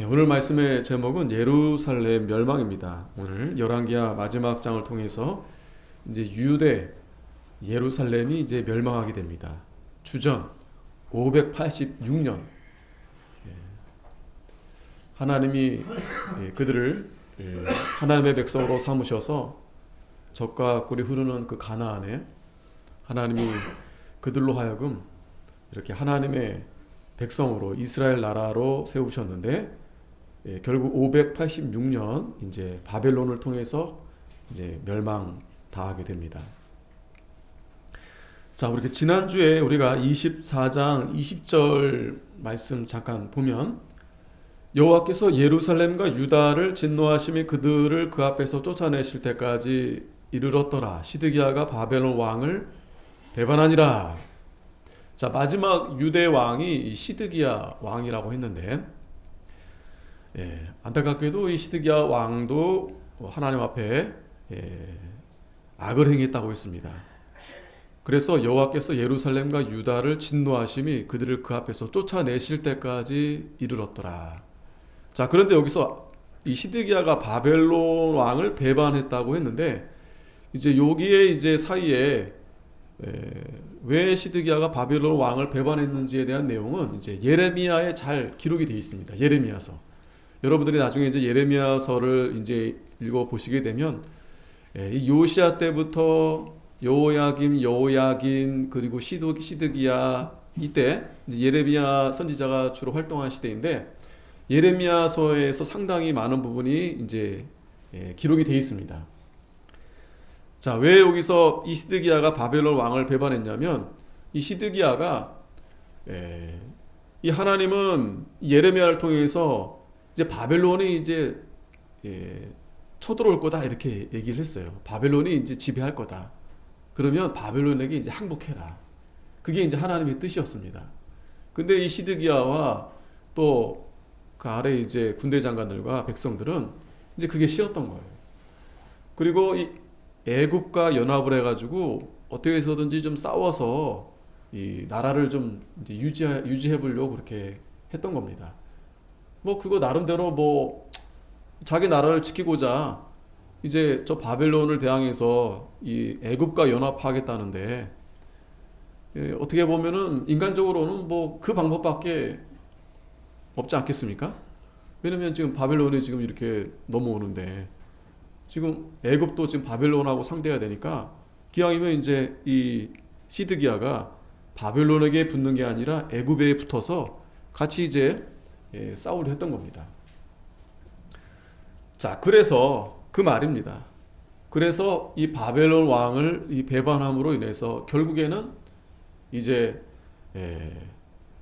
오늘 말씀의 제목은 예루살렘 멸망입니다. 오늘 열왕기하 마지막 장을 통해서 이제 유대 예루살렘이 이제 멸망하게 됩니다. 주전 586년 하나님이 그들을 하나님의 백성으로 삼으셔서 적과 꿀이 흐르는 그 가나안에 하나님이 그들로 하여금 이렇게 하나님의 백성으로 이스라엘 나라로 세우셨는데 결국 586년 이제 바벨론을 통해서 이제 멸망 당하게 됩니다. 자, 우리 지난주에 우리가 24장 20절 말씀 잠깐 보면 여호와께서 예루살렘과 유다를 진노하심이 그들을 그 앞에서 쫓아내실 때까지 이르렀더라. 시드기야가 바벨론 왕을 배반하니라. 자, 마지막 유대 왕이 시드기야 왕이라고 했는데 안타깝게도 이 시드기야 왕도 하나님 앞에 악을 행했다고 했습니다. 그래서 여호와께서 예루살렘과 유다를 진노하심이 그들을 그 앞에서 쫓아내실 때까지 이르렀더라. 자, 그런데 여기서 이 시드기야가 바벨론 왕을 배반했다고 했는데 이제 여기에 이제 사이에 왜 시드기야가 바벨론 왕을 배반했는지에 대한 내용은 이제 예레미야에 잘 기록이 되어 있습니다. 예레미야서. 여러분들이 나중에 이제 예레미야서를 이제 읽어 보시게 되면 이 요시야 때부터 여호야긴 그리고 시드기야 이때 이제 예레미야 선지자가 주로 활동한 시대인데 예레미야서에서 상당히 많은 부분이 이제 기록이 되어 있습니다. 자, 왜 여기서 이 시드기야가 바벨론 왕을 배반했냐면 이 시드기야가 이 하나님은 예레미야를 통해서 이제 바벨론이 이제 쳐들어올 거다 이렇게 얘기를 했어요. 바벨론이 이제 지배할 거다. 그러면 바벨론에게 이제 항복해라. 그게 이제 하나님의 뜻이었습니다. 근데 이 시드기야와 또 그 아래 이제 군대 장관들과 백성들은 이제 그게 싫었던 거예요. 그리고 이 애굽과 연합을 해가지고 어떻게 해서든지 좀 싸워서 이 나라를 좀 이제 유지해 보려고 그렇게 했던 겁니다. 뭐 그거 나름대로 뭐 자기 나라를 지키고자 이제 저 바벨론을 대항해서 이 애굽과 연합하겠다는데 어떻게 보면은 인간적으로는 뭐 그 방법밖에 없지 않겠습니까? 왜냐면 지금 바벨론이 지금 이렇게 넘어오는데 지금 애굽도 지금 바벨론하고 상대해야 되니까 기왕이면 이제 이 시드기야가 바벨론에게 붙는 게 아니라 애굽에 붙어서 같이 이제 싸우려 했던 겁니다. 자, 그래서 그 말입니다. 그래서 이 바벨론 왕을 이 배반함으로 인해서 결국에는 이제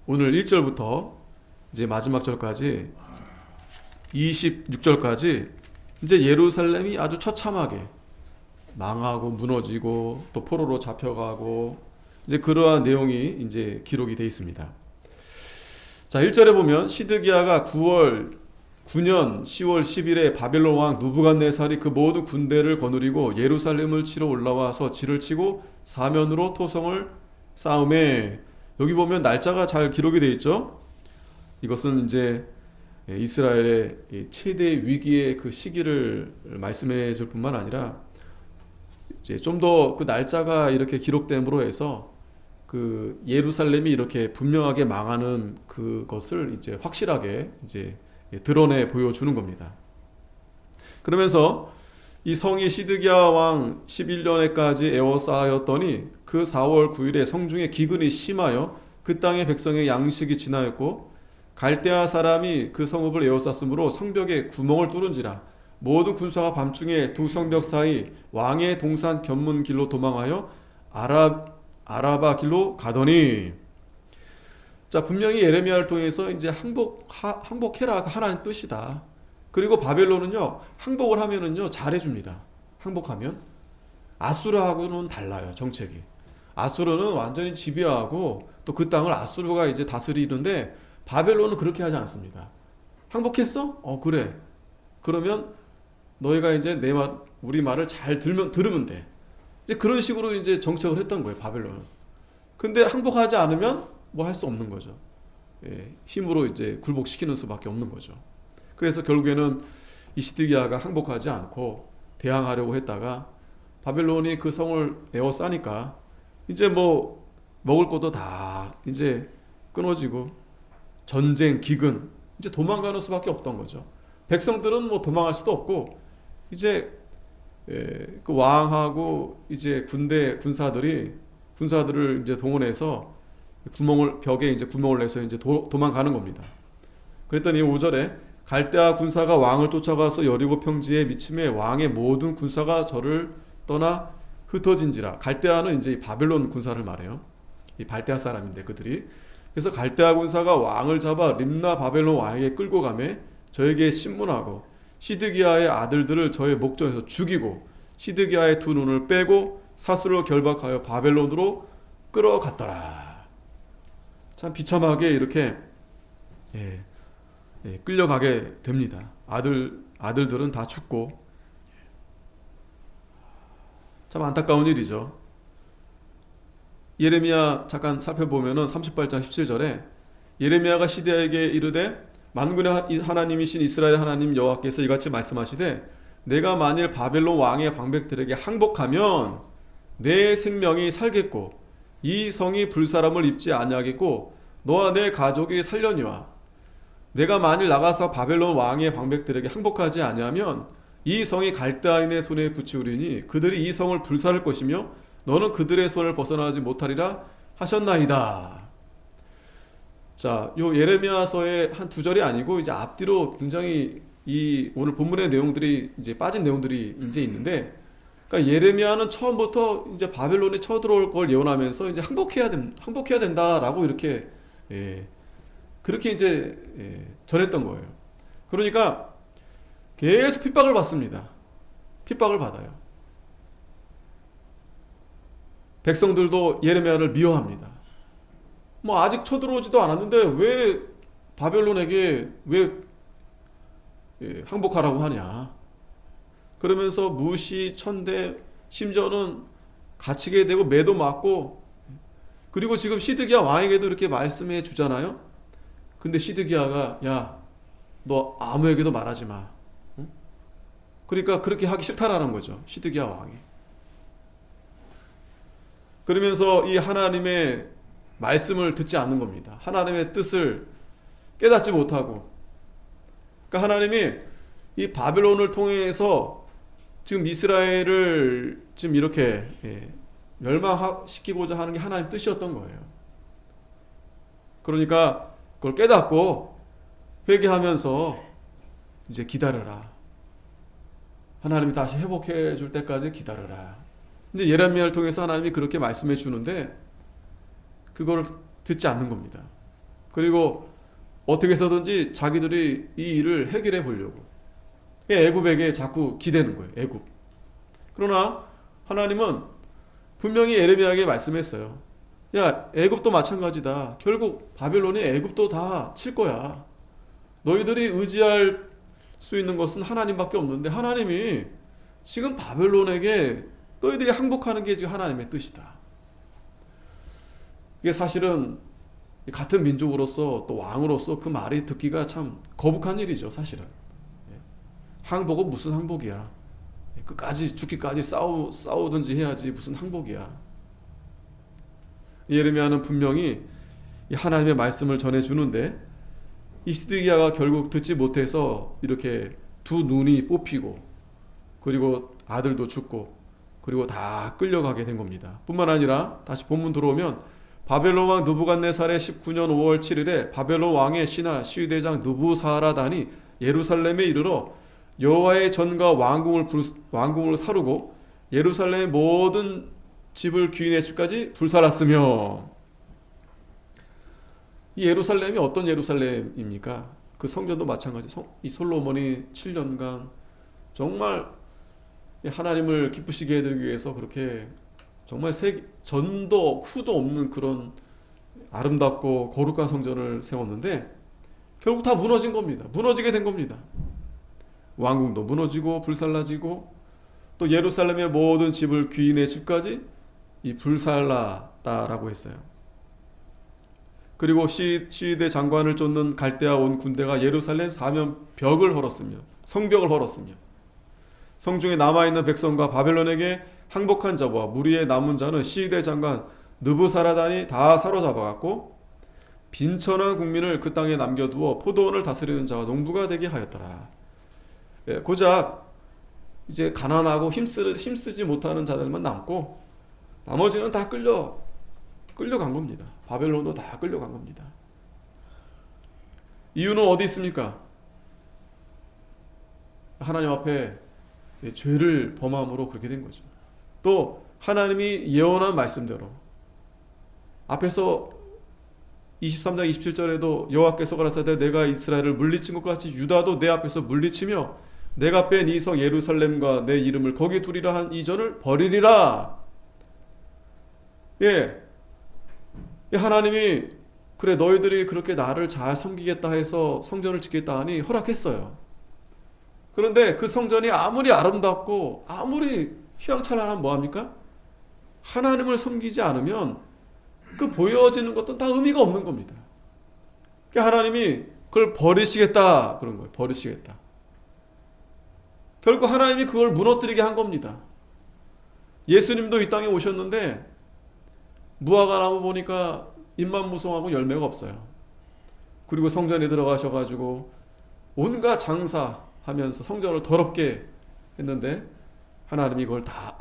오늘 1절부터 이제 마지막 절까지 26절까지 이제 예루살렘이 아주 처참하게 망하고 무너지고 또 포로로 잡혀가고 이제 그러한 내용이 이제 기록이 되어 있습니다. 자, 1절에 보면 시드기야가 9년 10월 10일에 바벨론 왕 누부갓네살이 그 모든 군대를 거느리고 예루살렘을 치러 올라와서 질을 치고 사면으로 토성을 쌓음에, 여기 보면 날짜가 잘 기록이 되어 있죠. 이것은 이제 이스라엘의 최대 위기의 그 시기를 말씀해 줄 뿐만 아니라 이제 좀 더 그 날짜가 이렇게 기록됨으로 해서 그 예루살렘이 이렇게 분명하게 망하는 그것을 이제 확실하게 이제 드러내 보여주는 겁니다. 그러면서 이 성이 시드기야 왕 11년에까지 에워싸하였더니 그 4월 9일에 성중에 기근이 심하여 그 땅의 백성의 양식이 지나였고 갈대아 사람이 그 성읍을 에워쌌으므로 성벽에 구멍을 뚫은지라 모든 군사가 밤중에 두 성벽 사이 왕의 동산 견문 길로 도망하여 아라바 길로 가더니, 자, 분명히 예레미야를 통해서 이제 항복해라 하나님 뜻이다. 그리고 바벨론은요 항복을 하면은요 잘해줍니다. 항복하면 아수르하고는 달라요. 정책이 아수르는 완전히 지배하고 또 그 땅을 아수르가 이제 다스리는데 바벨론은 그렇게 하지 않습니다. 항복했어? 그래. 그러면 너희가 이제 우리 말을 잘 들으면 돼. 이제 그런 식으로 이제 정책을 했던 거예요, 바벨론은. 근데 항복하지 않으면 뭐 할 수 없는 거죠. 힘으로 이제 굴복시키는 수밖에 없는 거죠. 그래서 결국에는 이 시드기야가 항복하지 않고 대항하려고 했다가 바벨론이 그 성을 에워싸니까 이제 뭐 먹을 것도 다 이제 끊어지고 전쟁, 기근, 이제 도망가는 수밖에 없던 거죠. 백성들은 뭐 도망갈 수도 없고 이제 그 왕하고 이제 군사들을 이제 동원해서 벽에 이제 구멍을 내서 이제 도망가는 겁니다. 그랬더니 5절에 갈대아 군사가 왕을 쫓아가서 여리고 평지에 미침에 왕의 모든 군사가 저를 떠나 흩어진지라. 갈대아는 이제 이 바벨론 군사를 말해요. 이 발대아 사람인데 그들이. 그래서 갈대아 군사가 왕을 잡아 림나 바벨론 왕에게 끌고 가매 저에게 신문하고 시드기야의 아들들을 저의 목전에서 죽이고 시드기야의 두 눈을 빼고 사수를 결박하여 바벨론으로 끌어갔더라. 참 비참하게 이렇게 끌려가게 됩니다. 아들들은 다 죽고. 참 안타까운 일이죠. 예레미야 잠깐 살펴보면은 38장 17절에 예레미야가 시드기야에게 이르되 만군의 하나님이신 이스라엘 하나님 여호와께서 이같이 말씀하시되 내가 만일 바벨론 왕의 방백들에게 항복하면 내 생명이 살겠고 이 성이 불사람을 입지 아니하겠고 너와 내 가족이 살려니와 내가 만일 나가서 바벨론 왕의 방백들에게 항복하지 아니하면 이 성이 갈대아인의 손에 붙이우리니 그들이 이 성을 불살할 것이며 너는 그들의 손을 벗어나지 못하리라 하셨나이다. 자, 요 예레미야서의 한 두 절이 아니고 이제 앞뒤로 굉장히 이 오늘 본문의 내용들이 이제 빠진 내용들이 이제 있는데, 그러니까 예레미야는 처음부터 이제 바벨론이 쳐들어올 걸 예언하면서 이제 항복해야 된다라고 이렇게 그렇게 이제 전했던 거예요. 그러니까 계속 핍박을 받습니다. 핍박을 받아요. 백성들도 예레미야를 미워합니다. 뭐 아직 쳐들어오지도 않았는데 왜 바벨론에게 왜 항복하라고 하냐. 그러면서 무시, 천대, 심지어는 갇히게 되고 매도 맞고, 그리고 지금 시드기야 왕에게도 이렇게 말씀해 주잖아요. 근데 시드기야가 야, 너 아무에게도 말하지 마. 응? 그러니까 그렇게 하기 싫다라는 거죠. 시드기야 왕이. 그러면서 이 하나님의 말씀을 듣지 않는 겁니다. 하나님의 뜻을 깨닫지 못하고. 그러니까 하나님이 이 바벨론을 통해서 지금 이스라엘을 지금 이렇게 멸망시키고자 하는 게 하나님의 뜻이었던 거예요. 그러니까 그걸 깨닫고 회개하면서 이제 기다려라. 하나님이 다시 회복해 줄 때까지 기다려라. 이제 예레미야를 통해서 하나님이 그렇게 말씀해 주는데 그걸 듣지 않는 겁니다. 그리고 어떻게 해서든지 자기들이 이 일을 해결해 보려고 애굽에게 자꾸 기대는 거예요. 애굽. 그러나 하나님은 분명히 예레미야에게 말씀했어요. 야, 애굽도 마찬가지다. 결국 바벨론이 애굽도 다 칠 거야. 너희들이 의지할 수 있는 것은 하나님밖에 없는데 하나님이 지금 바벨론에게 너희들이 항복하는 게 지금 하나님의 뜻이다. 이게 사실은 같은 민족으로서 또 왕으로서 그 말이 듣기가 참 거북한 일이죠. 사실은 항복은 무슨 항복이야. 끝까지 죽기까지 싸우든지 해야지 무슨 항복이야. 예레미야는 분명히 하나님의 말씀을 전해주는데 이 시드기야가 결국 듣지 못해서 이렇게 두 눈이 뽑히고 그리고 아들도 죽고 그리고 다 끌려가게 된 겁니다. 뿐만 아니라 다시 본문 들어오면 바벨론 왕 느부갓네살의 19년 5월 7일에 바벨론 왕의 신하 시위대장 느부사라단이 예루살렘에 이르러 여호와의 전과 왕궁을 사르고 예루살렘의 모든 집을 귀인의 집까지 불살랐으며. 이 예루살렘이 어떤 예루살렘입니까? 그 성전도 마찬가지. 이 솔로몬이 7년간 정말 하나님을 기쁘시게 해드리기 위해서 그렇게 정말 전도 후도 없는 그런 아름답고 거룩한 성전을 세웠는데 결국 다 무너진 겁니다. 무너지게 된 겁니다. 왕궁도 무너지고 불살라지고 또 예루살렘의 모든 집을 귀인의 집까지 이 불살랐다라고 했어요. 그리고 시위대 장관을 쫓는 갈대아 온 군대가 예루살렘 사면벽을 헐었으며 성벽을 헐었으며 성중에 남아있는 백성과 바벨론에게 항복한 자와 무리의 남은 자는 시위대 장관 느부사라단이 다 사로잡아갔고 빈천한 국민을 그 땅에 남겨두어 포도원을 다스리는 자와 농부가 되게 하였더라. 예, 고작 이제 가난하고 힘쓰지 못하는 자들만 남고 나머지는 다 끌려간 겁니다. 바벨론으로 다 끌려간 겁니다. 이유는 어디 있습니까? 하나님 앞에 죄를 범함으로 그렇게 된 거죠. 또 하나님이 예언한 말씀대로 앞에서 23장 27절에도 여호와께서 가라사대 내가 이스라엘을 물리친 것 같이 유다도 내 앞에서 물리치며 내가 뺀 이 성 예루살렘과 내 이름을 거기 두리라 한 이전을 버리리라. 예, 하나님이 그래 너희들이 그렇게 나를 잘 섬기겠다 해서 성전을 짓겠다 하니 허락했어요. 그런데 그 성전이 아무리 아름답고 아무리 휘황찬란하면 뭐합니까? 하나님을 섬기지 않으면 그 보여지는 것도 다 의미가 없는 겁니다. 그러니까 하나님이 그걸 버리시겠다 그런 거예요. 버리시겠다. 결국 하나님이 그걸 무너뜨리게 한 겁니다. 예수님도 이 땅에 오셨는데 무화과 나무 보니까 잎만 무성하고 열매가 없어요. 그리고 성전에 들어가셔가지고 온갖 장사하면서 성전을 더럽게 했는데 하나님이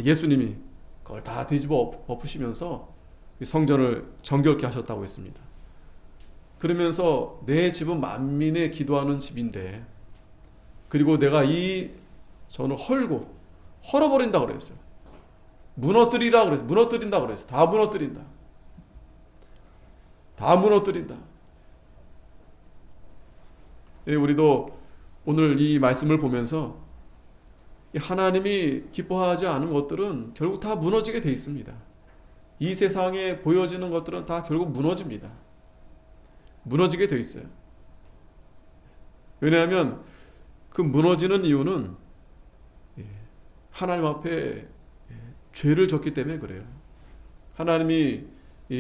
예수님이 그걸 다 뒤집어 엎으시면서 성전을 정결케 하셨다고 했습니다. 그러면서 내 집은 만민의 기도하는 집인데 그리고 내가 이 전을 헐어버린다 그랬어요. 무너뜨리라 그랬어요. 무너뜨린다 그랬어요. 다 무너뜨린다. 다 무너뜨린다. 우리도 오늘 이 말씀을 보면서 하나님이 기뻐하지 않은 것들은 결국 다 무너지게 돼 있습니다. 이 세상에 보여지는 것들은 다 결국 무너집니다. 무너지게 돼 있어요. 왜냐하면 그 무너지는 이유는 하나님 앞에 죄를 졌기 때문에 그래요. 하나님이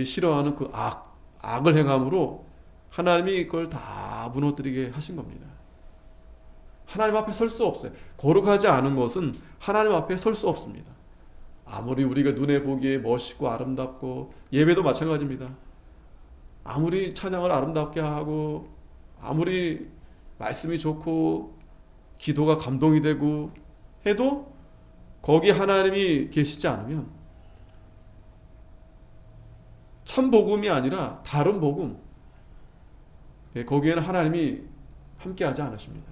싫어하는 그 악을 행함으로 하나님이 그걸 다 무너뜨리게 하신 겁니다. 하나님 앞에 설 수 없어요. 거룩하지 않은 것은 하나님 앞에 설 수 없습니다. 아무리 우리가 눈에 보기에 멋있고 아름답고 예배도 마찬가지입니다. 아무리 찬양을 아름답게 하고 아무리 말씀이 좋고 기도가 감동이 되고 해도 거기 하나님이 계시지 않으면 참 복음이 아니라 다른 복음, 거기에는 하나님이 함께하지 않으십니다.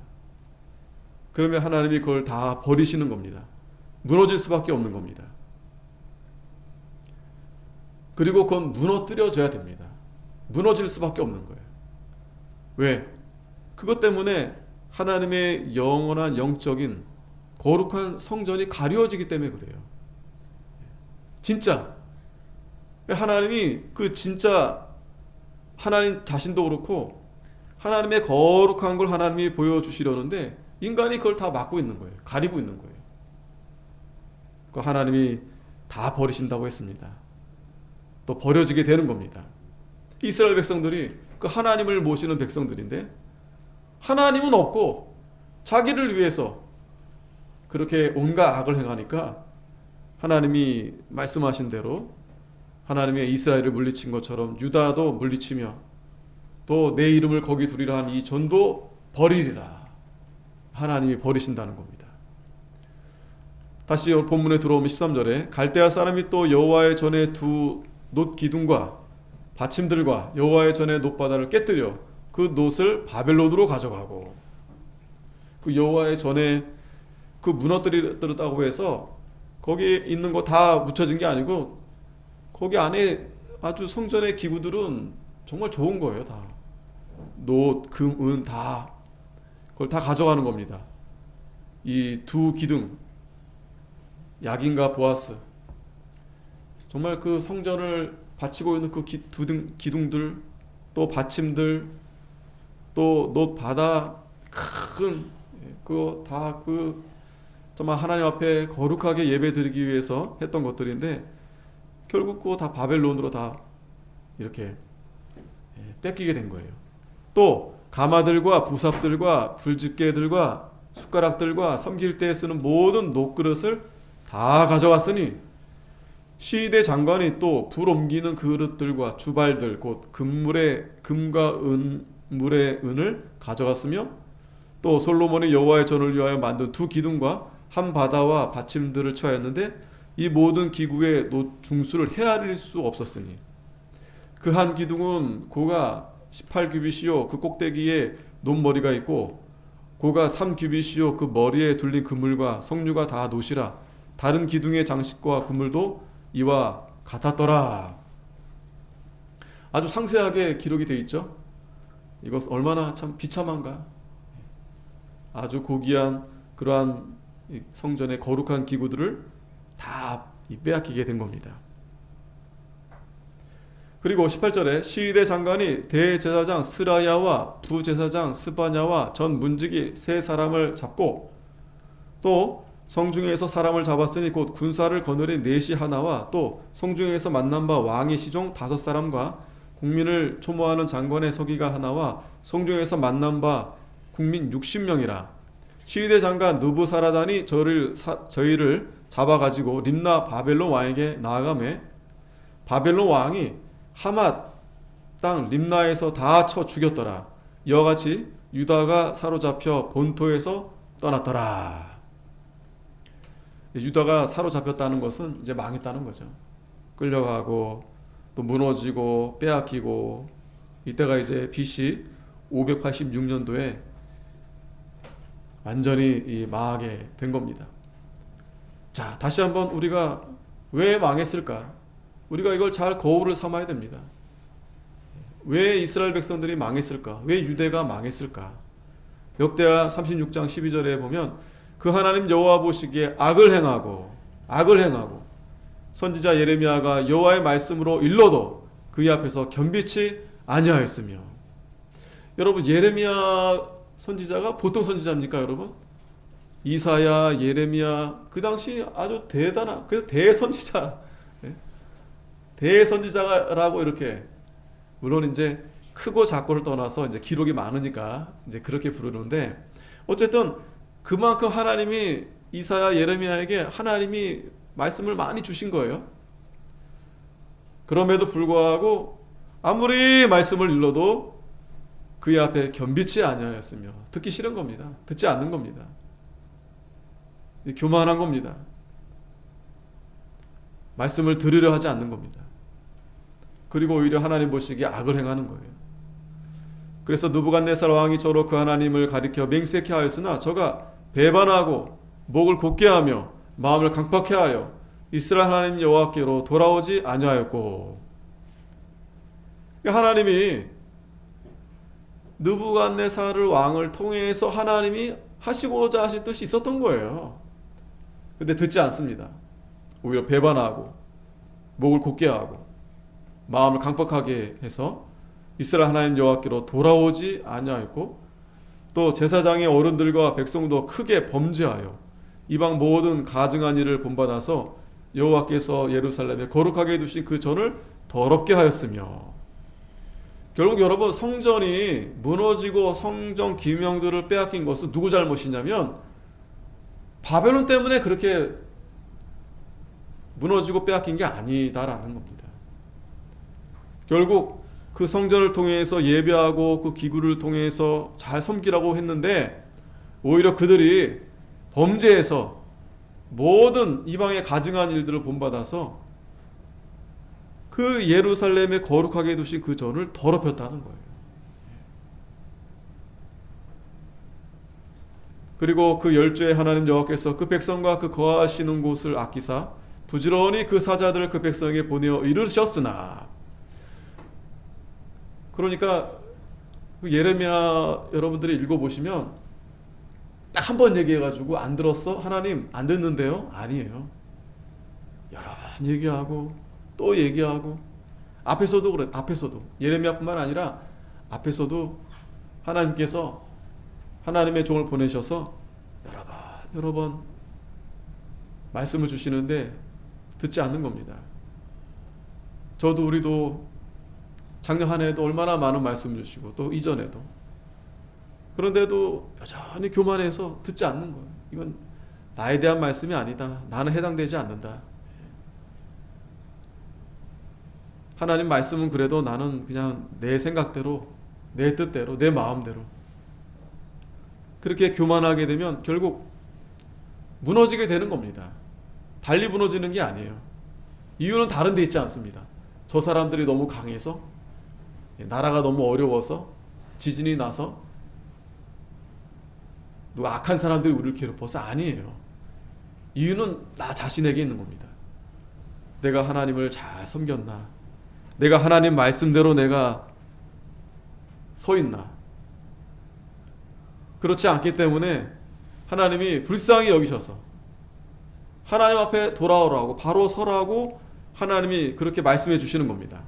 그러면 하나님이 그걸 다 버리시는 겁니다. 무너질 수밖에 없는 겁니다. 그리고 그건 무너뜨려져야 됩니다. 무너질 수밖에 없는 거예요. 왜? 그것 때문에 하나님의 영원한 영적인 거룩한 성전이 가려워지기 때문에 그래요. 진짜 하나님이 그 진짜 하나님 자신도 그렇고 하나님의 거룩한 걸 하나님이 보여주시려는데 인간이 그걸 다 막고 있는 거예요. 가리고 있는 거예요. 그 하나님이 다 버리신다고 했습니다. 또 버려지게 되는 겁니다. 이스라엘 백성들이 그 하나님을 모시는 백성들인데 하나님은 없고 자기를 위해서 그렇게 온갖 악을 행하니까 하나님이 말씀하신 대로 하나님의 이스라엘을 물리친 것처럼 유다도 물리치며 또 내 이름을 거기 두리라 한 이 전도 버리리라. 하나님이 버리신다는 겁니다. 다시 본문에 들어오면 13절에 갈대아 사람이 또 여호와의 전에 두 놋 기둥과 받침들과 여호와의 전에 놋바다를 깨뜨려 그 놋을 바벨론으로 가져가고 그 여호와의 전에 그 무너뜨렸다고 해서 거기에 있는 거 다 묻혀진 게 아니고 거기 안에 아주 성전의 기구들은 정말 좋은 거예요. 다 놋, 금, 은 다 그걸 다 가져가는 겁니다. 이 두 기둥 야긴과 보아스 정말 그 성전을 받치고 있는 그 기둥들 또 받침들 또 놋 바다 큰 그거 다 정말 하나님 앞에 거룩하게 예배드리기 위해서 했던 것들인데 결국 그거 다 바벨론으로 다 이렇게 뺏기게 된 거예요. 또 가마들과 부삽들과 불집게들과 숟가락들과 섬길 때 쓰는 모든 녹그릇을 다 가져왔으니 시대 장관이 또 불 옮기는 그릇들과 주발들 곧 금물의 금과 은물의 은을 가져갔으며 또 솔로몬이 여호와의 전을 위하여 만든 두 기둥과 한 바다와 받침들을 취하였는데 이 모든 기구의 중수를 헤아릴 수 없었으니 그 한 기둥은 고가 18규빗이요 그 꼭대기에 논머리가 있고 고가 3규빗이요 그 머리에 둘린 그물과 석류가 다 노시라 다른 기둥의 장식과 그물도 이와 같았더라. 아주 상세하게 기록이 되어 있죠. 이것 얼마나 참 비참한가. 아주 고귀한 그러한 성전의 거룩한 기구들을 다 빼앗기게 된 겁니다. 그리고 18절에 시대 장관이 대제사장 스라야와 부제사장 스바냐와 전 문지기 세 사람을 잡고 또 성중에서 사람을 잡았으니 곧 군사를 거느린 넷이 하나와 또 성중에서 만난 바 왕의 시종 5사람과 국민을 초모하는 장관의 서기가 하나와 성중에서 만난 바 국민 60명이라. 시대 장관 느부사라단이 저희를 잡아가지고 림나 바벨론 왕에게 나아가매 바벨론 왕이 하맛 땅 림나에서 다 쳐 죽였더라. 이와 같이 유다가 사로잡혀 본토에서 떠났더라. 유다가 사로잡혔다는 것은 이제 망했다는 거죠. 끌려가고 또 무너지고 빼앗기고 이때가 이제 BC 586년도에 완전히 망하게 된 겁니다. 자, 다시 한번 우리가 왜 망했을까? 우리가 이걸 잘 거울을 삼아야 됩니다. 왜 이스라엘 백성들이 망했을까? 왜 유대가 망했을까? 역대하 36장 12절에 보면 그 하나님 여호와 보시기에 악을 행하고 선지자 예레미야가 여호와의 말씀으로 일러도 그의 앞에서 겸비치 아니하였으며. 여러분, 예레미야 선지자가 보통 선지자입니까, 여러분? 이사야, 예레미야 그 당시 아주 대단한, 그래서 대선지자라고 이렇게, 물론 이제 크고 작고를 떠나서 이제 기록이 많으니까 이제 그렇게 부르는데, 어쨌든 그만큼 하나님이 이사야, 예레미야에게 하나님이 말씀을 많이 주신 거예요. 그럼에도 불구하고 아무리 말씀을 일러도 그의 앞에 겸비치 아니하였으며, 듣기 싫은 겁니다. 듣지 않는 겁니다. 교만한 겁니다. 말씀을 들으려 하지 않는 겁니다. 그리고 오히려 하나님 보시기에 악을 행하는 거예요. 그래서 느부갓네살 왕이 저로 그 하나님을 가리켜 맹세케 하였으나 저가 배반하고 목을 곧게 하며 마음을 강팍해 하여 이스라엘 하나님 여호와께로 돌아오지 아니하였고. 하나님이 느부갓네살 왕을 통해서 하나님이 하시고자 하신 뜻이 있었던 거예요. 근데 듣지 않습니다. 오히려 배반하고 목을 곧게 하고 마음을 강팍하게 해서 이스라엘 하나님 여호와께로 돌아오지 아니하였고, 또 제사장의 어른들과 백성도 크게 범죄하여 이방 모든 가증한 일을 본받아서 여호와께서 예루살렘에 거룩하게 두신 그 전을 더럽게 하였으며. 결국 여러분, 성전이 무너지고 성전 기명들을 빼앗긴 것은 누구 잘못이냐면 바벨론 때문에 그렇게 무너지고 빼앗긴 게 아니다라는 겁니다. 결국 그 성전을 통해서 예배하고 그 기구를 통해서 잘 섬기라고 했는데 오히려 그들이 범죄해서 모든 이방의 가증한 일들을 본받아서 그 예루살렘에 거룩하게 두신 그 전을 더럽혔다는 거예요. 그리고 그 열조의 하나님 여호와께서 그 백성과 그 거하시는 곳을 아끼사 부지런히 그 사자들을 그 백성에게 보내어 이르셨으나. 그러니까 그 예레미야 여러분들이 읽어보시면 딱 한 번 얘기해가지고 안 들었어? 하나님 안 듣는데요? 아니에요. 여러 번 얘기하고 또 얘기하고, 앞에서도 그래. 앞에서도 예레미야뿐만 아니라 앞에서도 하나님께서 하나님의 종을 보내셔서 여러 번 말씀을 주시는데 듣지 않는 겁니다. 우리도 작년 한 해에도 얼마나 많은 말씀 주시고 또 이전에도. 그런데도 여전히 교만해서 듣지 않는 거예요. 이건 나에 대한 말씀이 아니다. 나는 해당되지 않는다. 하나님 말씀은 그래도 나는 그냥 내 생각대로, 내 뜻대로, 내 마음대로. 그렇게 교만하게 되면 결국 무너지게 되는 겁니다. 달리 무너지는 게 아니에요. 이유는 다른 데 있지 않습니다. 저 사람들이 너무 강해서, 나라가 너무 어려워서, 지진이 나서, 누가 악한 사람들이 우리를 괴롭혀서 아니에요. 이유는 나 자신에게 있는 겁니다. 내가 하나님을 잘 섬겼나? 내가 하나님 말씀대로 내가 서 있나? 그렇지 않기 때문에 하나님이 불쌍히 여기셔서 하나님 앞에 돌아오라고, 바로 서라고 하나님이 그렇게 말씀해 주시는 겁니다.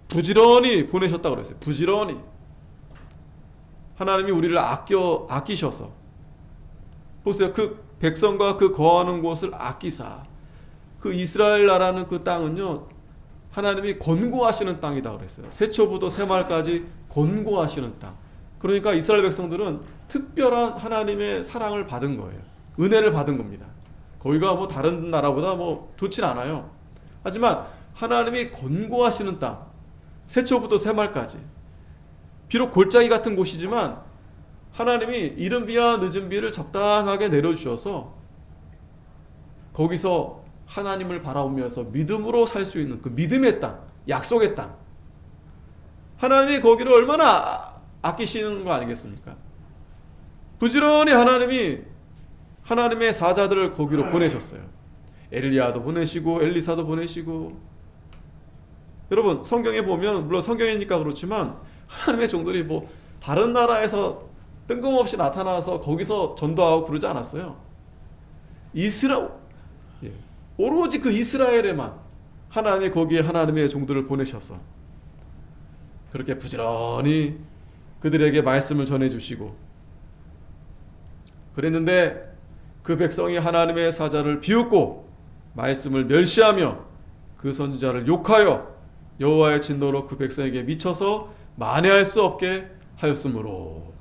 부지런히 보내셨다고 그랬어요. 부지런히. 하나님이 우리를 아끼셔서. 보세요. 그 백성과 그 거하는 곳을 아끼사. 그 이스라엘 나라는 그 땅은요, 하나님이 권고하시는 땅이다 그랬어요. 세초부터 새말까지 권고하시는 땅. 그러니까 이스라엘 백성들은 특별한 하나님의 사랑을 받은 거예요. 은혜를 받은 겁니다. 거기가 뭐 다른 나라보다 뭐 좋진 않아요. 하지만 하나님이 권고하시는 땅, 세초부터 새말까지. 비록 골짜기 같은 곳이지만 하나님이 이른 비와 늦은 비를 적당하게 내려주셔서 거기서 하나님을 바라보면서 믿음으로 살 수 있는 그 믿음의 땅, 약속의 땅. 하나님이 거기를 얼마나 아끼시는 거 아니겠습니까? 부지런히 하나님이 하나님의 사자들을 거기로 보내셨어요. 엘리야도 보내시고 엘리사도 보내시고. 여러분 성경에 보면, 물론 성경이니까 그렇지만 하나님의 종들이 뭐 다른 나라에서 뜬금없이 나타나서 거기서 전도하고 그러지 않았어요. 오로지 그 이스라엘에만 하나님이 거기에 하나님의 종들을 보내셔서 그렇게 부지런히 그들에게 말씀을 전해주시고 그랬는데, 그 백성이 하나님의 사자를 비웃고 말씀을 멸시하며 그 선지자를 욕하여 여호와의 진노로 그 백성에게 미쳐서 만회할 수 없게 하였으므로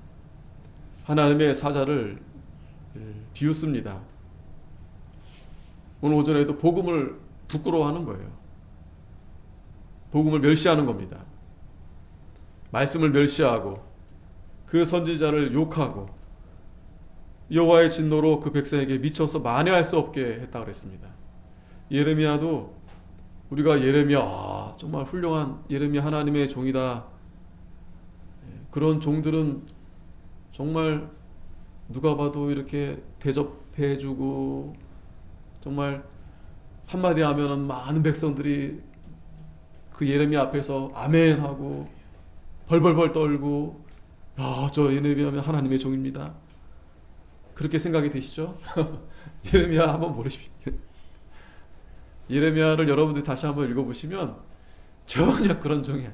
하나님의 사자를 비웃습니다. 오늘 오전에도 복음을 부끄러워하는 거예요. 복음을 멸시하는 겁니다. 말씀을 멸시하고 그 선지자를 욕하고 여호와의 진노로 그 백성에게 미쳐서 만회할 수 없게 했다고 그랬습니다. 예레미야도 우리가 예레미야, 정말 훌륭한 예레미야 하나님의 종이다. 그런 종들은 정말 누가 봐도 이렇게 대접해주고 정말 한마디 하면은 많은 백성들이 그 예레미야 앞에서 아멘 하고 벌벌벌 떨고, 저 예레미야면 하나님의 종입니다. 그렇게 생각이 되시죠? 예레미야 한번 모르십시오. 예레미야를 여러분들이 다시 한번 읽어보시면 전혀 그런 종이 아니에요.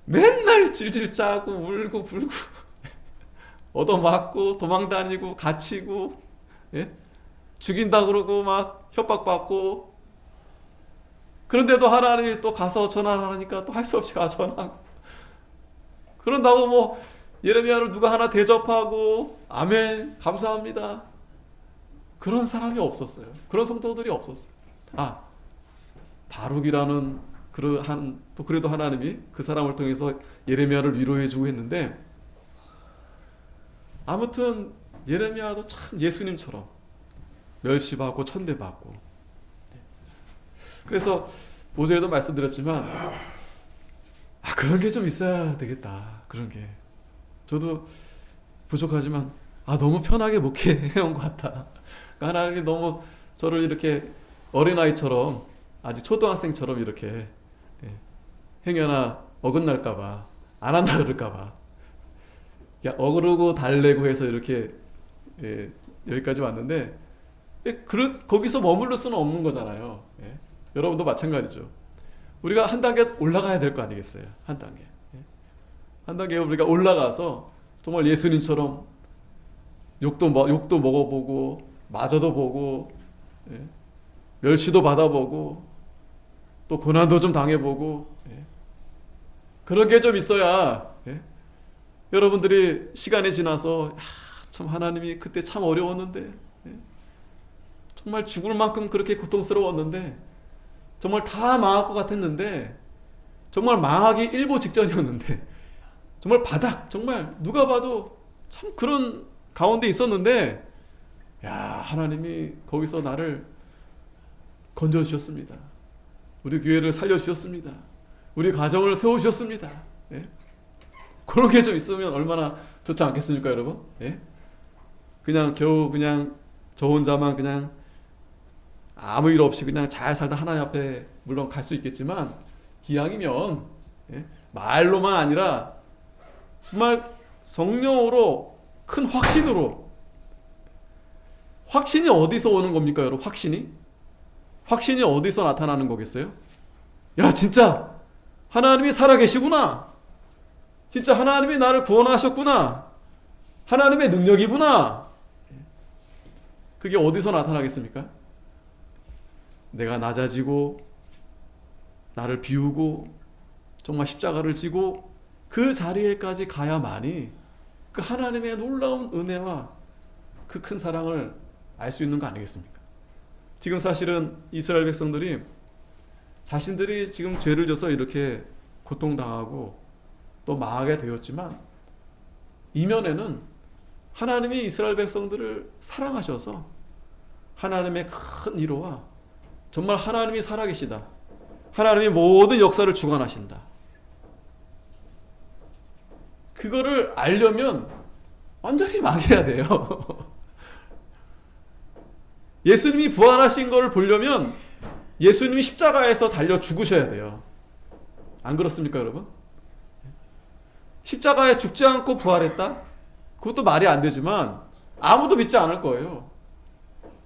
맨날 질질 짜고 울고 불고 얻어맞고 도망다니고 갇히고, 예? 죽인다 그러고 막 협박받고. 그런데도 하나님이 또 가서 전화하니까 또 할 수 없이 가서 전화하고. 그런다고 뭐 예레미야를 누가 하나 대접하고 아멘 감사합니다, 그런 사람이 없었어요. 그런 성도들이 없었어요. 바룩이라는 또 그래도 하나님이 그 사람을 통해서 예레미야를 위로해주고 했는데, 아무튼 예레미야도 참 예수님처럼 멸시받고 천대받고. 그래서 모세에도 말씀드렸지만 그런 게 좀 있어야 되겠다. 그런 게 저도 부족하지만 너무 편하게 목회해온 것 같다. 그러니까 하나님이 너무 저를 이렇게 어린아이처럼, 아직 초등학생처럼 이렇게 행여나 어긋날까봐, 안 한다 그럴까봐 어그르고 달래고 해서 이렇게 여기까지 왔는데, 거기서 머물러 수는 없는 거잖아요. 여러분도 마찬가지죠. 우리가 한 단계 올라가야 될 거 아니겠어요? 한 단계 우리가 올라가서 정말 예수님처럼 욕도 먹어보고 마저도 보고, 멸시도 받아보고 또 고난도 좀 당해보고, 그런 게 좀 있어야 여러분들이 시간이 지나서 참 하나님이 그때 참 어려웠는데, 정말 죽을 만큼 그렇게 고통스러웠는데, 정말 다 망할 것 같았는데, 정말 망하기 일보 직전이었는데, 정말 바닥, 정말 누가 봐도 참 그런 가운데 있었는데, 하나님이 거기서 나를 건져주셨습니다. 우리 교회를 살려주셨습니다. 우리 가정을 세워주셨습니다. 그런 게 좀 있으면 얼마나 좋지 않겠습니까, 여러분? 그냥 겨우 그냥 저 혼자만 그냥 아무 일 없이 그냥 잘 살다 하나님 앞에 물론 갈 수 있겠지만, 기왕이면 말로만 아니라 정말 성령으로 큰 확신으로. 확신이 어디서 오는 겁니까, 여러분? 확신이 어디서 나타나는 거겠어요? 야, 진짜 하나님이 살아계시구나. 진짜 하나님이 나를 구원하셨구나. 하나님의 능력이구나. 그게 어디서 나타나겠습니까? 내가 낮아지고 나를 비우고 정말 십자가를 지고 그 자리에까지 가야만이 그 하나님의 놀라운 은혜와 그 큰 사랑을 알 수 있는 거 아니겠습니까? 지금 사실은 이스라엘 백성들이 자신들이 지금 죄를 져서 이렇게 고통당하고 또 망하게 되었지만, 이면에는 하나님이 이스라엘 백성들을 사랑하셔서 하나님의 큰 위로와 정말 하나님이 살아계시다, 하나님이 모든 역사를 주관하신다, 그거를 알려면 완전히 망해야 돼요. 예수님이 부활하신 것을 보려면 예수님이 십자가에서 달려 죽으셔야 돼요. 안 그렇습니까, 여러분? 십자가에 죽지 않고 부활했다? 그것도 말이 안 되지만 아무도 믿지 않을 거예요.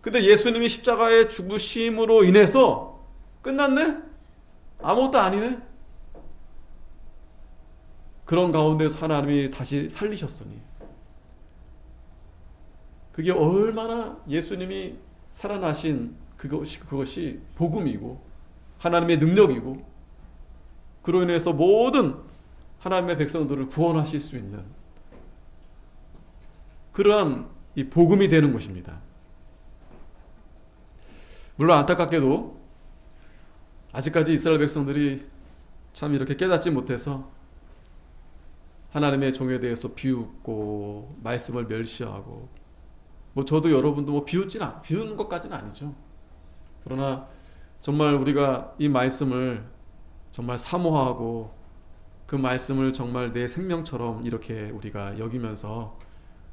근데 예수님이 십자가에 죽으심으로 인해서 끝났네? 아무것도 아니네? 그런 가운데서 하나님이 다시 살리셨으니, 그게 얼마나 예수님이 살아나신 그것이 복음이고 하나님의 능력이고, 그로 인해서 모든 하나님의 백성들을 구원하실 수 있는 그러한 이 복음이 되는 것입니다. 물론 안타깝게도 아직까지 이스라엘 백성들이 참 이렇게 깨닫지 못해서 하나님의 종에 대해서 비웃고 말씀을 멸시하고, 저도 여러분도 비웃는 것까지는 아니죠. 그러나 정말 우리가 이 말씀을 정말 사모하고 그 말씀을 정말 내 생명처럼 이렇게 우리가 여기면서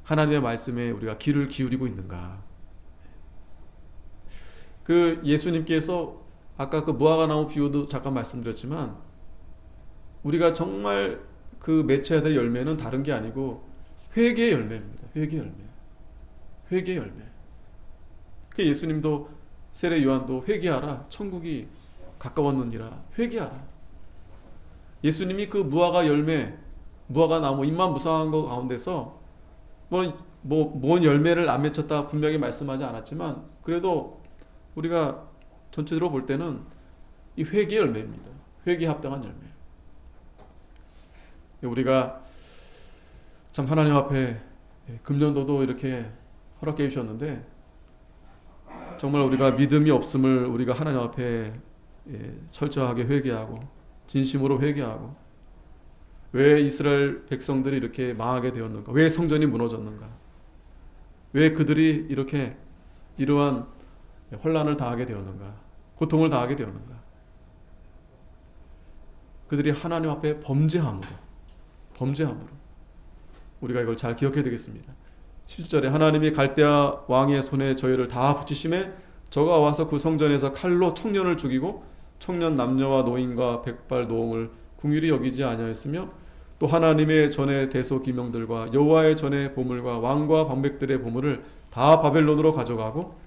하나님의 말씀에 우리가 귀를 기울이고 있는가. 그 예수님께서 아까 그 무화과나무 비유도 잠깐 말씀드렸지만, 우리가 정말 그 맺혀야 될 열매는 다른 게 아니고 회개의 열매입니다. 회개의 열매. 그 예수님도 세례 요한도 회개하라, 천국이 가까웠느니라, 회개하라. 예수님이 그 무화과 열매, 무화과 나무 잎만 무성한 것 가운데서 뭔 열매를 안 맺혔다 분명히 말씀하지 않았지만, 그래도 우리가 전체적으로 볼 때는 이 회개의 열매입니다. 회개에 합당한 열매. 우리가 참 하나님 앞에 금년도도 이렇게 허락해 주셨는데, 정말 우리가 믿음이 없음을 우리가 하나님 앞에 철저하게 회개하고 진심으로 회개하고, 왜 이스라엘 백성들이 이렇게 망하게 되었는가? 왜 성전이 무너졌는가? 왜 그들이 이렇게 이러한 혼란을 당하게 되었는가? 고통을 당하게 되었는가? 그들이 하나님 앞에 범죄함으로 우리가 이걸 잘 기억해야 되겠습니다. 17절에 하나님이 갈대아 왕의 손에 저희를 다 붙이심에 저가 와서 그 성전에서 칼로 청년을 죽이고 청년 남녀와 노인과 백발 노홍을 궁휼히 여기지 아니하였으며, 또 하나님의 전의 대소기명들과 여호와의 전의 보물과 왕과 방백들의 보물을 다 바벨론으로 가져가고,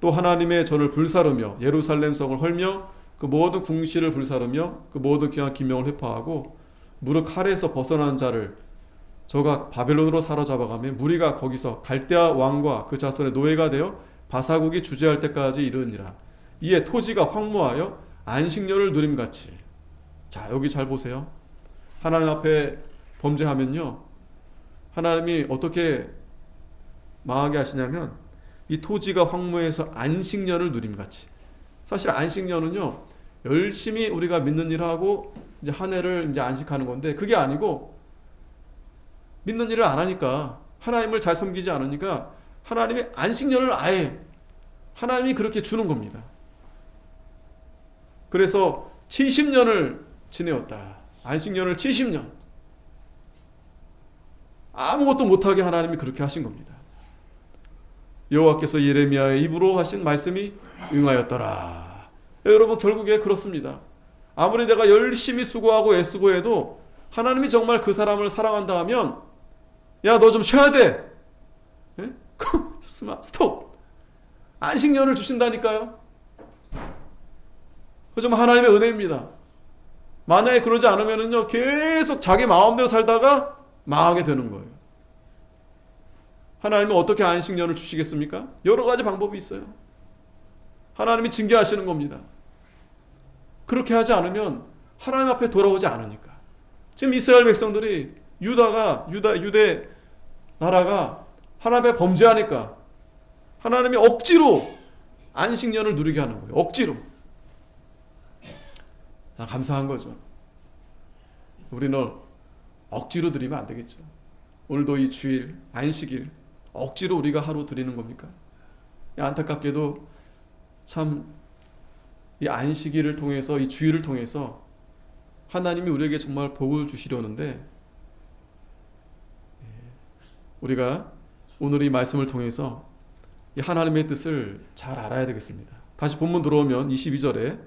또 하나님의 전을 불사르며 예루살렘 성을 헐며 그 모든 궁시를 불사르며 그 모든 귀한 기명을 회파하고, 무릇 칼에서 벗어난 자를 저가 바벨론으로 사로잡아가며 무리가 거기서 갈대아 왕과 그 자손의 노예가 되어 바사국이 주재할 때까지 이르니라. 이에 토지가 황무하여 안식년을 누림같이. 자, 여기 잘 보세요. 하나님 앞에 범죄하면요, 하나님이 어떻게 망하게 하시냐면 이 토지가 황무해서 안식년을 누림같이. 사실 안식년은요, 열심히 우리가 믿는 일을 하고 이제 한 해를 이제 안식하는 건데, 그게 아니고 믿는 일을 안 하니까, 하나님을 잘 섬기지 않으니까 하나님이 안식년을 아예 하나님이 그렇게 주는 겁니다. 그래서 70년을 지내었다. 안식년을 70년. 아무것도 못하게 하나님이 그렇게 하신 겁니다. 여호와께서 예레미야의 입으로 하신 말씀이 응하였더라. 여러분, 결국에 그렇습니다. 아무리 내가 열심히 수고하고 애쓰고 해도 하나님이 정말 그 사람을 사랑한다 하면, 야, 너 좀 쉬어야 돼. 예? 스톱. 안식년을 주신다니까요. 그거 좀 하나님의 은혜입니다. 만약에 그러지 않으면요, 계속 자기 마음대로 살다가 망하게 되는 거예요. 하나님은 어떻게 안식년을 주시겠습니까? 여러 가지 방법이 있어요. 하나님이 징계하시는 겁니다. 그렇게 하지 않으면 하나님 앞에 돌아오지 않으니까. 지금 이스라엘 백성들이 유대 나라가 하나님 앞에 범죄하니까 하나님이 억지로 안식년을 누리게 하는 거예요. 억지로. 감사한 거죠. 우리는 억지로 드리면 안 되겠죠. 오늘도 이 주일, 안식일 억지로 우리가 하루 드리는 겁니까? 안타깝게도 참 이 안식일을 통해서, 이 주일을 통해서 하나님이 우리에게 정말 복을 주시려는데, 우리가 오늘 이 말씀을 통해서 이 하나님의 뜻을 잘 알아야 되겠습니다. 다시 본문 들어오면 22절에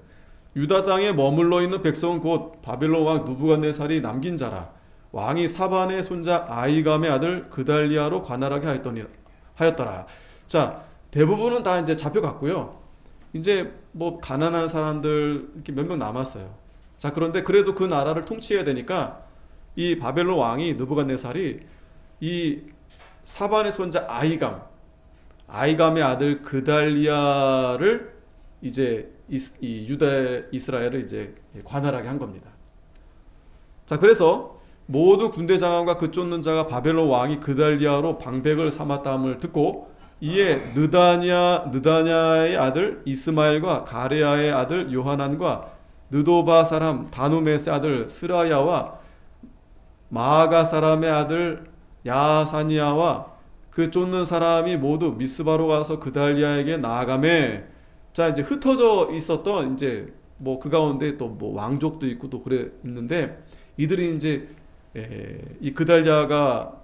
유다 땅에 머물러 있는 백성은 곧 바벨론 왕 느부갓네살이 남긴 자라. 왕이 사반의 손자 아이감의 아들 그달리아로 관할하게 하였더라. 자, 대부분은 다 이제 잡혀갔고요. 이제 뭐 가난한 사람들 이렇게 몇 명 남았어요. 자, 그런데 그래도 그 나라를 통치해야 되니까 이 바벨론 왕이 느부갓네살이 이 사반의 손자 아이감의 아들 그달리아를 이제 이 유다 이스라엘을 이제 관할하게 한 겁니다. 자, 그래서 모두 군대 장관과 그 쫓는 자가 바벨론 왕이 그달리아로 방백을 삼았다함을 듣고, 이에 느다냐의 아들 이스마엘과 가레아의 아들 요하난과 느도바 사람 다누메스의 아들 스라야와 마아가 사람의 아들 야사니아와 그 쫓는 사람이 모두 미스바로 가서 그달리아에게 나아가매. 자, 이제 흩어져 있었던 이제 뭐 그 가운데 또 뭐 왕족도 있고 또 그래 있는데, 이들이 이제 이 그달리아가,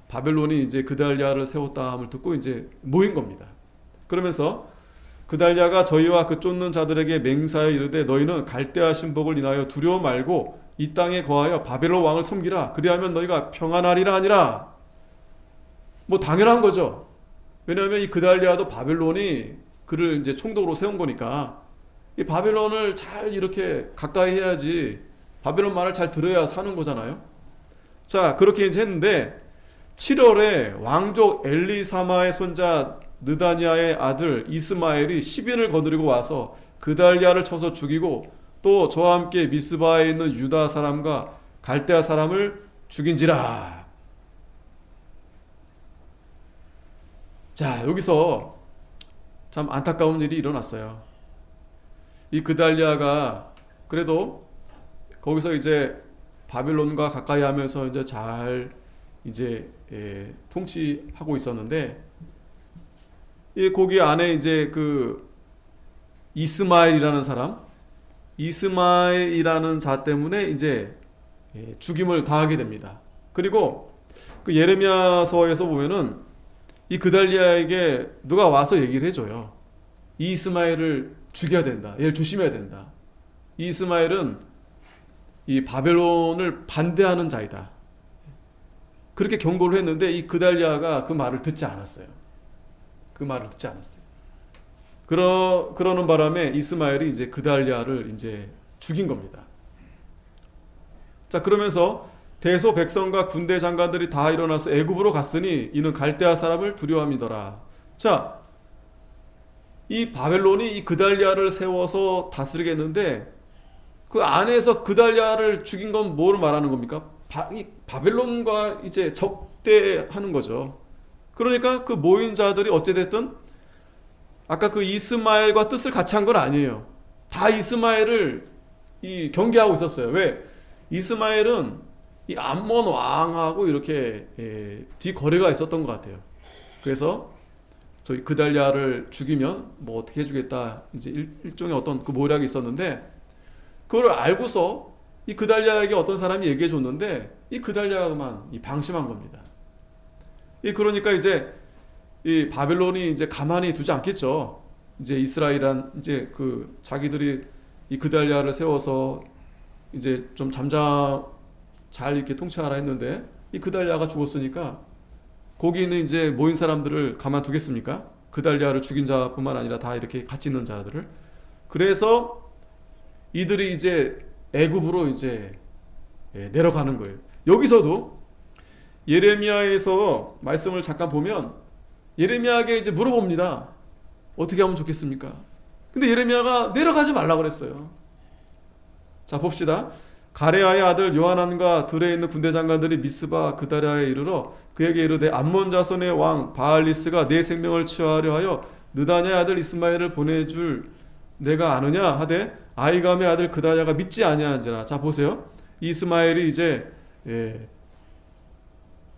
바벨론이 이제 그달리아를 세웠다함을 듣고 이제 모인 겁니다. 그러면서 그달리아가 저희와 그 쫓는 자들에게 맹세하여 이르되 너희는 갈대아 신복을 인하여 두려워 말고 이 땅에 거하여 바벨론 왕을 섬기라. 그리하면 너희가 평안하리라 하니라. 뭐 당연한 거죠. 왜냐하면 이 그달리아도 바벨론이 그를 이제 총독으로 세운 거니까 이 바벨론을 잘 이렇게 가까이 해야지, 바벨론 말을 잘 들어야 사는 거잖아요. 자, 그렇게 이제 했는데 7월에 왕족 엘리사마의 손자 느다냐의 아들 이스마엘이 시빈을 거느리고 와서 그달리아를 쳐서 죽이고, 또 저와 함께 미스바에 있는 유다 사람과 갈대아 사람을 죽인지라. 자, 여기서 참 안타까운 일이 일어났어요. 이 그달리아가 그래도 거기서 이제 바벨론과 가까이 하면서 이제 잘 이제 통치하고 있었는데, 이 거기 안에 이제 그 이스마엘이라는 자 때문에 이제 죽임을 당하게 됩니다. 그리고 그 예레미야서에서 보면은 이 그달리아에게 누가 와서 얘기를 해줘요. 이 이스마엘을 죽여야 된다. 얘를 조심해야 된다. 이 이스마엘은 이 바벨론을 반대하는 자이다. 그렇게 경고를 했는데 이 그달리아가 그 말을 듣지 않았어요. 그러는 바람에 이스마엘이 이제 그달리아를 이제 죽인 겁니다. 자, 그러면서 대소 백성과 군대 장관들이 다 일어나서 애굽으로 갔으니 이는 갈대아 사람을 두려워함이더라. 자, 이 바벨론이 이 그달리아를 세워서 다스리겠는데, 그 안에서 그달랴를 죽인 건 뭘 말하는 겁니까? 이 바벨론과 이제 적대하는 거죠. 그러니까 그 모인 자들이 어찌됐든 아까 그 이스마엘과 뜻을 같이 한 건 아니에요. 다 이스마엘을 경계하고 있었어요. 왜? 이스마엘은 이 암몬 왕하고 이렇게 뒤거래가 있었던 것 같아요. 그래서 저희 그달랴를 죽이면 뭐 어떻게 해주겠다, 이제 일종의 어떤 그 모략이 있었는데, 그걸 알고서 이 그달랴에게 어떤 사람이 얘기해 줬는데 이 그달랴만 방심한 겁니다. 그러니까 이제 이 바벨론이 이제 가만히 두지 않겠죠. 이제 이스라엘한 이제 그 자기들이 이 그달랴를 세워서 이제 좀 잘 이렇게 통치하라 했는데 이 그달랴가 죽었으니까 거기 있는 이제 모인 사람들을 가만두겠습니까? 그달랴를 죽인 자뿐만 아니라 다 이렇게 같이 있는 자들을. 그래서 이들이 이제 애굽으로 이제 내려가는 거예요. 여기서도 예레미야에서 말씀을 잠깐 보면 예레미야에게 이제 물어봅니다. 어떻게 하면 좋겠습니까? 근데 예레미야가 내려가지 말라고 그랬어요. 자, 봅시다. 가레아의 아들 요하난과 들에 있는 군대 장관들이 미스바 그달랴에 이르러 그에게 이르되 암몬 자손의 왕 바알리스가 내 생명을 취하려 하여 느다냐의 아들 이스마엘을 보내줄 내가 아느냐 하되 아이감의 아들 그달랴가 믿지 아니한지라. 자, 보세요. 이스마엘이 이제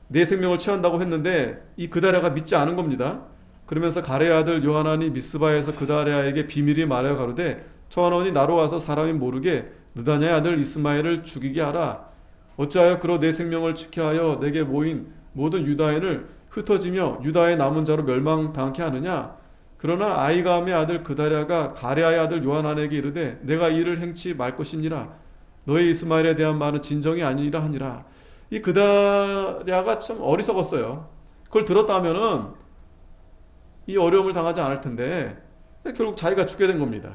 내 생명을 취한다고 했는데 이 그달랴가 믿지 않은 겁니다. 그러면서 가레의 아들 요하난이 미스바에서 그달랴에게 비밀이 말하여 가로되 청하노니 나로 와서 사람이 모르게 느다냐의 아들 이스마엘을 죽이게 하라. 어찌하여 그로 내 생명을 지켜하여 내게 모인 모든 유다인을 흩어지며 유다의 남은 자로 멸망당케 하느냐. 그러나 아이감의 아들 그달랴가 가레아의 아들 요하난에게 이르되 내가 이를 행치 말 것이니라. 너의 이스마엘에 대한 말은 진정이 아니라 하니라. 이 그달랴가 참 어리석었어요. 그걸 들었다면은 이 어려움을 당하지 않을 텐데 결국 자기가 죽게 된 겁니다.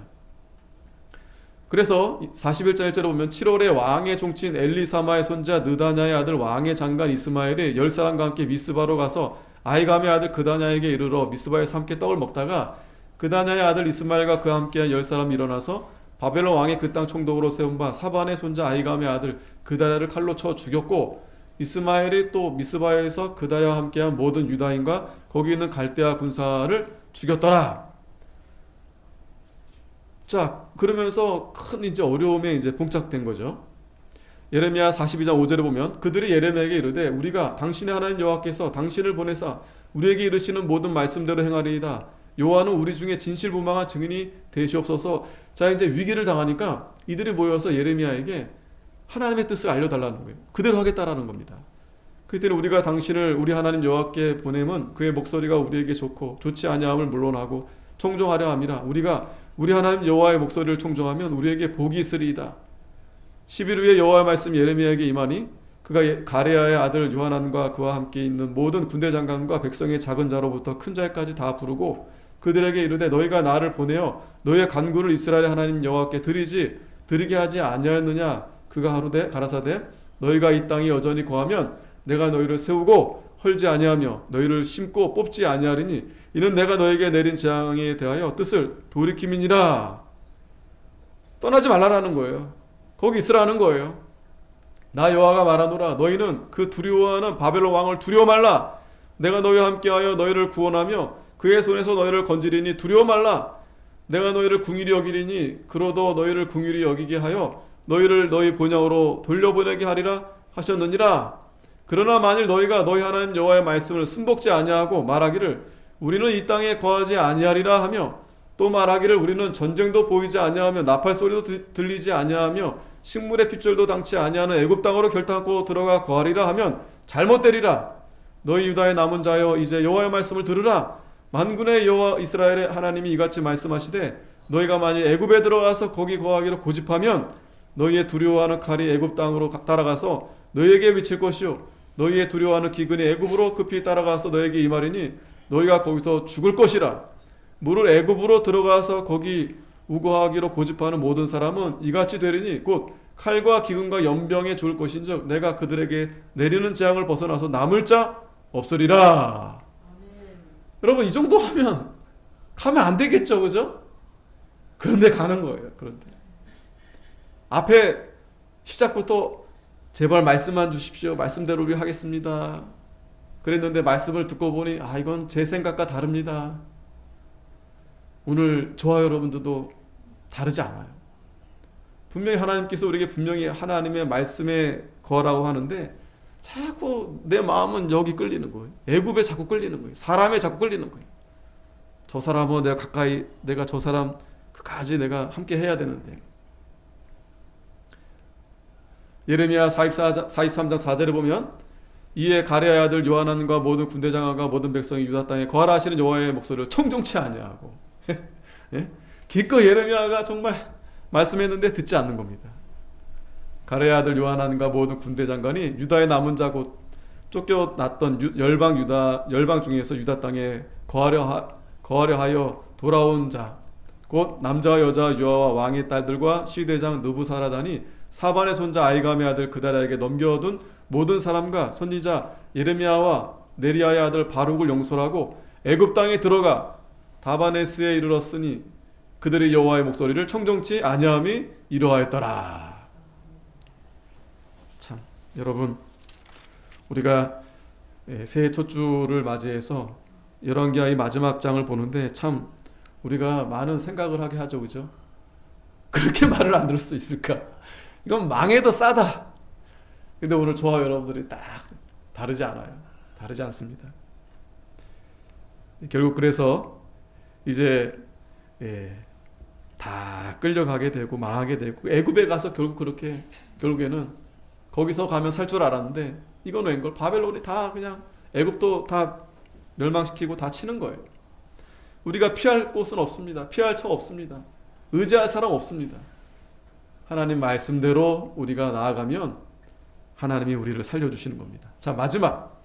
그래서 41장 1절에 보면 7월에 왕의 종친 엘리사마의 손자 느다냐의 아들 왕의 장관 이스마엘이 10사람과 함께 미스바로 가서 아이감의 아들 그다냐에게 이르러 미스바에서 함께 떡을 먹다가 그다냐의 아들 이스마엘과 그와 함께한 10사람이 일어나서 바벨론 왕의 그 땅 총독으로 세운 바 사반의 손자 아이감의 아들 그달랴를 칼로 쳐 죽였고 이스마엘이 또 미스바에서 그달랴와 함께한 모든 유다인과 거기 있는 갈대아 군사를 죽였더라. 자, 그러면서 큰 이제 어려움에 이제 봉착된 거죠. 예레미야 42장 5절에 보면 그들이 예레미야에게 이르되 우리가 당신의 하나님 여호와께서 당신을 보내사 우리에게 이르시는 모든 말씀대로 행하리이다. 여호와는 우리 중에 진실무망한 증인이 되시옵소서. 자, 이제 위기를 당하니까 이들이 모여서 예레미야에게 하나님의 뜻을 알려달라는 거예요. 그대로 하겠다라는 겁니다. 그때는 우리가 당신을 우리 하나님 여호와께 보내면 그의 목소리가 우리에게 좋고 좋지 아니함을 물론하고 청종하려 함이라. 우리가 우리 하나님 여호와의 목소리를 청종하면 우리에게 복이 있으리이다. 10일 후에 여호와의 말씀 예레미야에게 임하니 그가 가레아의 아들 요하난과 그와 함께 있는 모든 군대 장관과 백성의 작은 자로부터 큰 자까지 다 부르고 그들에게 이르되 너희가 나를 보내어 너희의 간구를 이스라엘의 하나님 여호와께 드리게 하지 아니하였느냐. 그가 가라사대 너희가 이 땅에 여전히 거하면 내가 너희를 세우고 헐지 아니하며 너희를 심고 뽑지 아니하리니 이는 내가 너에게 내린 재앙에 대하여 뜻을 돌이킴이니라. 떠나지 말라라는 거예요. 거기 있으라는 거예요. 나 여호와가 말하노라. 너희는 그 두려워하는 바벨론 왕을 두려워 말라. 내가 너희와 함께하여 너희를 구원하며 그의 손에서 너희를 건지리니 두려워 말라. 내가 너희를 궁휼히 여기리니 그로도 너희를 궁휼히 여기게 하여 너희를 너희 본향으로 돌려보내게 하리라 하셨느니라. 그러나 만일 너희가 너희 하나님 여호와의 말씀을 순복지 아니하고 말하기를 우리는 이 땅에 거하지 아니하리라 하며 또 말하기를 우리는 전쟁도 보이지 아니하며 나팔 소리도 들리지 아니하며 식물의 핍절도 당치 아니하는 애굽 땅으로 결탄코 들어가 거하리라 하면 잘못되리라. 너희 유다의 남은 자여 이제 여호와의 말씀을 들으라. 만군의 여호와 이스라엘의 하나님이 이같이 말씀하시되 너희가 만일 애굽에 들어가서 거기 거하기로 고집하면 너희의 두려워하는 칼이 애굽 땅으로 따라가서 너희에게 미칠 것이요 너희의 두려워하는 기근이 애굽으로 급히 따라가서 너희에게 임하리니 너희가 거기서 죽을 것이라. 무릇 애굽으로 들어가서 거기 우거하기로 고집하는 모든 사람은 이같이 되리니 곧 칼과 기근과 연병에 죽을 것인즉 내가 그들에게 내리는 재앙을 벗어나서 남을 자 없으리라. 여러분, 이 정도 하면 가면 안 되겠죠, 그죠? 그런데 가는 거예요. 그런데 앞에 시작부터 제발 말씀만 주십시오. 말씀대로 우리 하겠습니다. 그랬는데 말씀을 듣고 보니 이건 제 생각과 다릅니다. 오늘 저와 여러분들도 다르지 않아요. 분명히 하나님께서 우리에게 분명히 하나님의 말씀에 거하라고 하는데 자꾸 내 마음은 여기 끌리는 거예요. 애굽에 자꾸 끌리는 거예요. 사람에 자꾸 끌리는 거예요. 저 사람은 내가 가까이, 내가 저 사람 그까지 내가 함께 해야 되는데. 예레미야 43장 4절에 보면 이에 가레아의 아들 요하난과 모든 군대장관과 모든 백성이 유다 땅에 거하라 하시는 여호와의 목소리를 청종치 아니하고 예? 기껏 예레미야가 정말 말씀했는데 듣지 않는 겁니다. 가레아의 아들 요하난과 모든 군대장관이 유다의 남은 자 곧 쫓겨났던 열방 중에서 유다 땅에 거하려 하여 돌아온 자 곧 남자와 여자 유아와 왕의 딸들과 시대장 느부사라단이 사반의 손자 아이감의 아들 그다랴에게 넘겨둔 모든 사람과 선지자 예레미야와 네리야의 아들 바룩을 용서하고 애굽 땅에 들어가 다바네스에 이르렀으니 그들의 여호와의 목소리를 청종치 아니함이 이러하였더라. 참 여러분, 우리가 새해 첫 주를 맞이해서 열왕기하의 마지막 장을 보는데 참 우리가 많은 생각을 하게 하죠, 그죠? 그렇게 말을 안 들을 수 있을까? 이건 망해도 싸다. 근데 오늘 저와 여러분들이 딱 다르지 않아요. 다르지 않습니다. 결국 그래서 이제 다 끌려가게 되고 망하게 되고 애굽에 가서 결국에는 거기서 가면 살 줄 알았는데 이건 웬걸? 바벨론이 다 그냥 애굽도 다 멸망시키고 다 치는 거예요. 우리가 피할 곳은 없습니다. 피할 처 없습니다. 의지할 사람 없습니다. 하나님 말씀대로 우리가 나아가면 하나님이 우리를 살려주시는 겁니다. 자, 마지막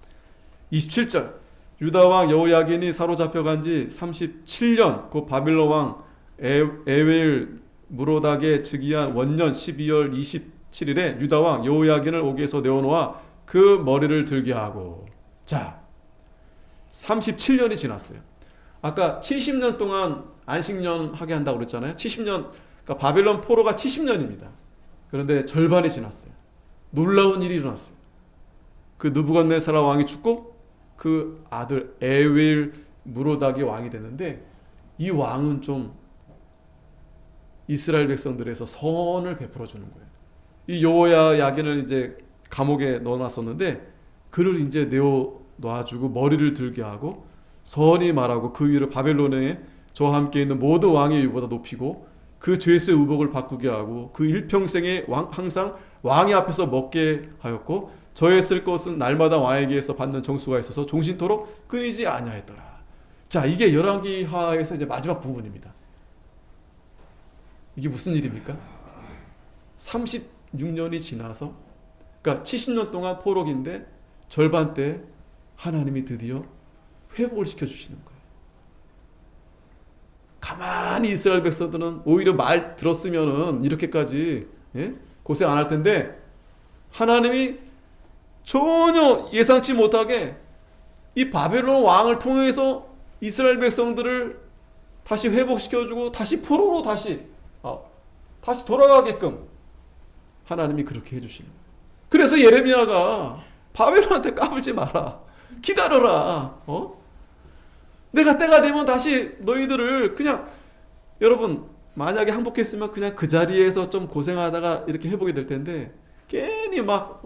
27절 유다왕 여호야긴이 사로잡혀간 지 37년 곧 바빌론 왕 에웨일 무로닥의 즉위한 원년 12월 27일에 유다왕 여호야긴을 옥에서 내어놓아 그 머리를 들게 하고. 자, 37년이 지났어요. 아까 70년 동안 안식년 하게 한다고 그랬잖아요. 70년, 그러니까 바벨론 포로가 70년입니다. 그런데 절반이 지났어요. 놀라운 일이 일어났어요. 그 느부갓네살 왕이 죽고 그 아들 에윌 무로닥이 왕이 됐는데 이 왕은 좀 이스라엘 백성들에서 선을 베풀어 주는 거예요. 이 여호야긴을 이제 감옥에 넣어놨었는데 그를 이제 내어 놔주고 머리를 들게 하고 선이 말하고 그 위를 바벨론에 저와 함께 있는 모든 왕의 위보다 높이고 그 죄수의 의복을 바꾸게 하고 그 일평생에 항상 왕의 앞에서 먹게 하였고 저의 쓸 것은 날마다 왕에게서 받는 정수가 있어서 종신토록 끊이지 아니하였더라. 자, 이게 열왕기하에서 이제 마지막 부분입니다. 이게 무슨 일입니까? 36년이 지나서, 그러니까 70년 동안 포로기인데 절반 때 하나님이 드디어 회복을 시켜주시는 거예요. 가만히 이스라엘 백성들은 오히려 말 들었으면은 이렇게까지 고생 안 할 텐데 하나님이 전혀 예상치 못하게 이 바벨론 왕을 통해서 이스라엘 백성들을 다시 회복시켜주고 다시 포로로 다시 돌아가게끔 하나님이 그렇게 해주시는 거예요. 그래서 예레미야가 바벨론한테 까불지 마라. 기다려라. 내가 때가 되면 다시 너희들을 그냥, 여러분 만약에 항복했으면 그냥 그 자리에서 좀 고생하다가 이렇게 회복이 될 텐데 괜히 막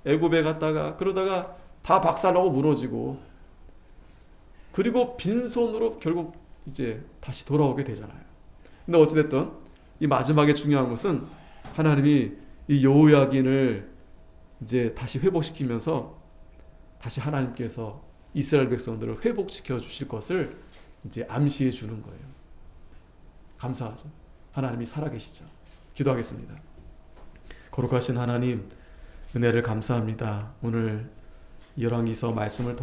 애굽에 갔다가 그러다가 다 박살나고 무너지고 그리고 빈손으로 결국 이제 다시 돌아오게 되잖아요. 근데 어찌됐든 이 마지막에 중요한 것은 하나님이 이 여호야긴을 이제 다시 회복시키면서 다시 하나님께서 이스라엘 백성들을 회복시켜 주실 것을 이제 암시해 주는 거예요. 감사하죠. 하나님이 살아계시죠. 기도하겠습니다. 거룩하신 하나님, 은혜를 감사합니다. 오늘 열왕기서 말씀을 통해